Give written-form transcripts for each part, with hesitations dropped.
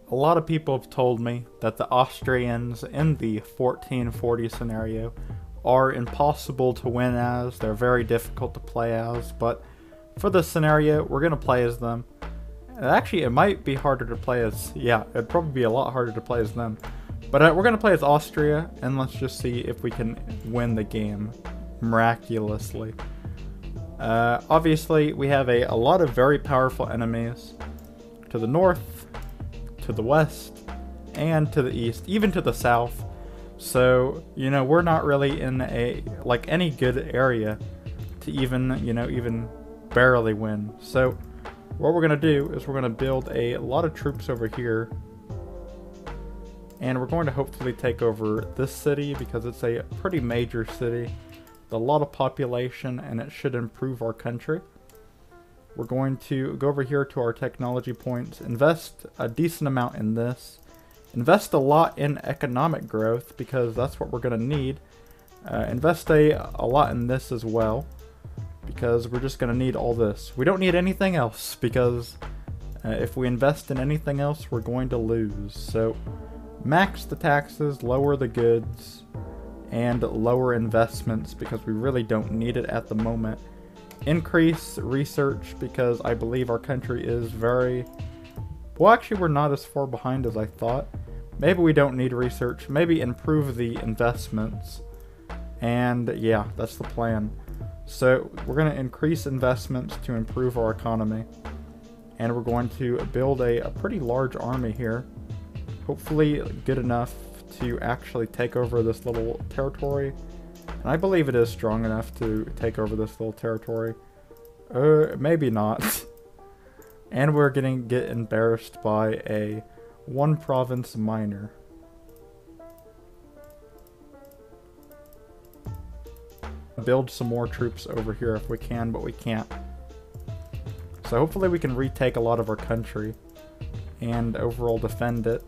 A lot of people have told me that the Austrians in the 1440 scenario are impossible to win as, they're very difficult to play as, but for this scenario, we're going to play as them. Actually, it might be harder to play as, yeah, it'd probably be a lot harder to play as them. But we're going to play as Austria, and let's just see if we can win the game miraculously. Obviously, we have a lot of very powerful enemies to the north, to the west, and to the east, even to the south. So, you know, we're not really in any good area to even barely win. So, what we're going to do is we're going to build a lot of troops over here. And we're going to hopefully take over this city because it's a pretty major city. A lot of population, and it should improve our country. We're going to go over here to our technology points, invest a decent amount in this, invest a lot in economic growth because that's what we're going to need. Invest a lot in this as well because we're just going to need all this. We don't need anything else because if we invest in anything else, we're going to lose. So max the taxes, lower the goods, and lower investments because we really don't need it at the moment. Increase research because I believe our country is well, actually we're not as far behind as I thought. Maybe we don't need research. Maybe improve the investments. And yeah, that's the plan. So we're going to increase investments to improve our economy. And we're going to build a pretty large army here. Hopefully good enough to actually take over this little territory. And I believe it is strong enough to take over this little territory. Maybe not. And we're gonna get embarrassed by a one province minor. Build some more troops over here if we can, but we can't. So hopefully we can retake a lot of our country and overall defend it.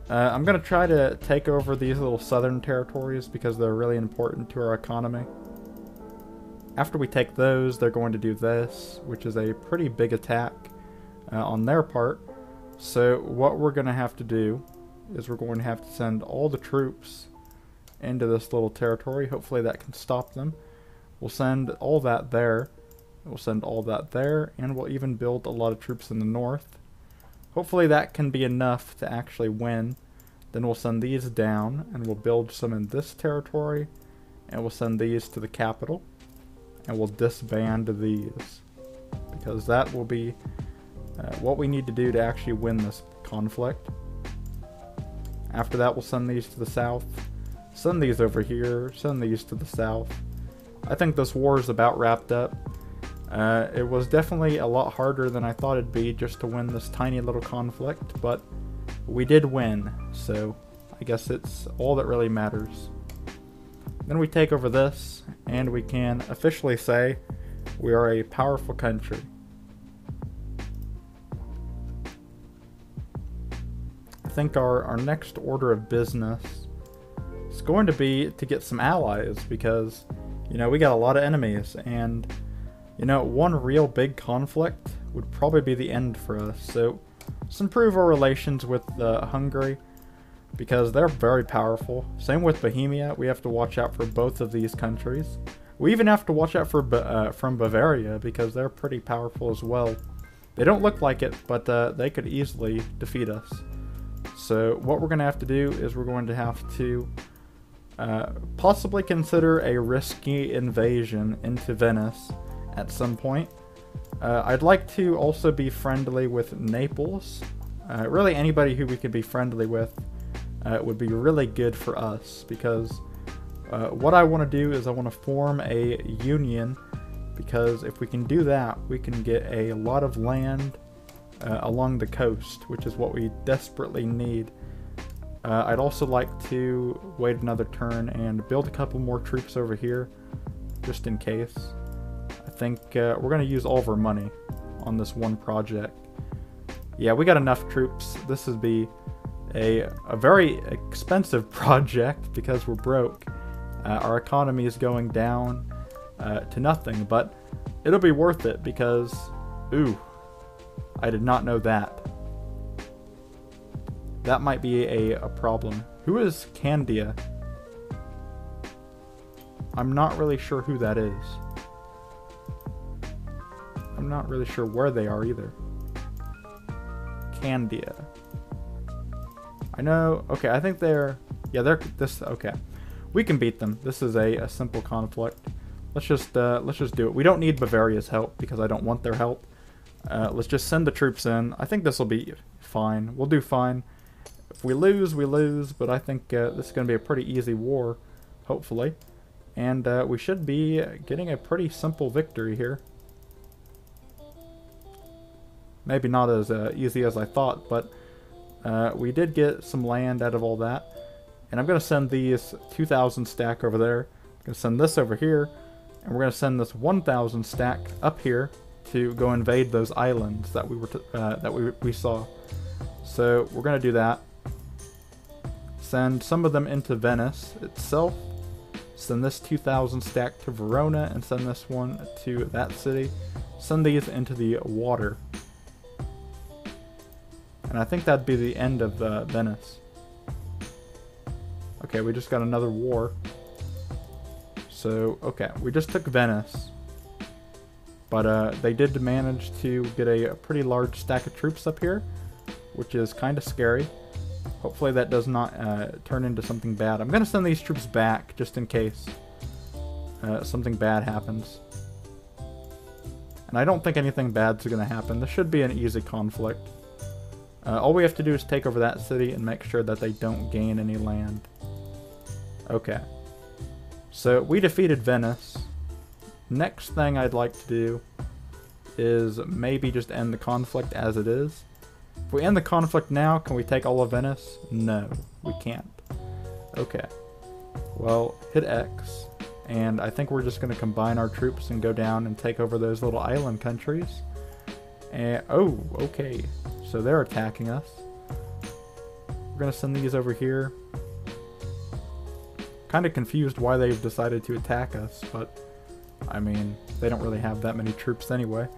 I'm going to try to take over these little southern territories because they're really important to our economy. After we take those, they're going to do this, which is a pretty big attack on their part. So what we're going to have to do is we're going to have to send all the troops into this little territory. Hopefully that can stop them. We'll send all that there. We'll send all that there, and we'll even build a lot of troops in the north. Hopefully that can be enough to actually win. Then we'll send these down, and we'll build some in this territory, and we'll send these to the capital, and we'll disband these, because that will be what we need to do to actually win this conflict. After that, we'll send these to the south, send these over here, send these to the south. I think this war is about wrapped up. It was definitely a lot harder than I thought it'd be just to win this tiny little conflict, but we did win, so I guess it's all that really matters. Then we take over this, and we can officially say we are a powerful country. I think our next order of business is going to be to get some allies, because, you know, we got a lot of enemies, and you know, one real big conflict would probably be the end for us. So let's improve our relations with Hungary, because they're very powerful. Same with Bohemia. We have to watch out for both of these countries. We even have to watch out for from Bavaria, because they're pretty powerful as well. They don't look like it, but they could easily defeat us. So what we're going to have to do is we're going to have to possibly consider a risky invasion into Venice at some point. I'd like to also be friendly with Naples. Really anybody who we could be friendly with would be really good for us, because what I want to do is I want to form a union, because if we can do that, we can get a lot of land along the coast, which is what we desperately need. I'd also like to wait another turn and build a couple more troops over here, just in case. I think we're going to use all of our money on this one project. Yeah, we got enough troops. This would be a very expensive project because we're broke. Our economy is going down to nothing, but it'll be worth it because, ooh, I did not know that. that might be a problem. Who is Candia? I'm not really sure who that is. I'm not really sure where they are either. Candia. I know, okay, I think they're, yeah, they're, this, okay. We can beat them. This is a simple conflict. Let's just do it. We don't need Bavaria's help because I don't want their help. Let's just send the troops in. I think this will be fine. We'll do fine. If we lose, we lose, but I think this is going to be a pretty easy war, hopefully. And we should be getting a pretty simple victory here. Maybe not as easy as I thought, but we did get some land out of all that. And I'm going to send these 2,000 stack over there. I'm going to send this over here. And we're going to send this 1,000 stack up here to go invade those islands that we saw. So we're going to do that. Send some of them into Venice itself. Send this 2,000 stack to Verona and send this one to that city. Send these into the water. And I think that'd be the end of Venice. Okay, we just got another war. So, okay, we just took Venice. But they did manage to get a pretty large stack of troops up here, which is kind of scary. Hopefully that does not turn into something bad. I'm going to send these troops back just in case something bad happens. And I don't think anything bad's going to happen. This should be an easy conflict. All we have to do is take over that city and make sure that they don't gain any land. Okay. So we defeated Venice. Next thing I'd like to do is maybe just end the conflict as it is. If we end the conflict now, can we take all of Venice? No, we can't. Okay. Well, hit X. And I think we're just going to combine our troops and go down and take over those little island countries. And, oh, okay. So they're attacking us. We're going to send these over here. Kind of confused why they've decided to attack us, but I mean, they don't really have that many troops anyway.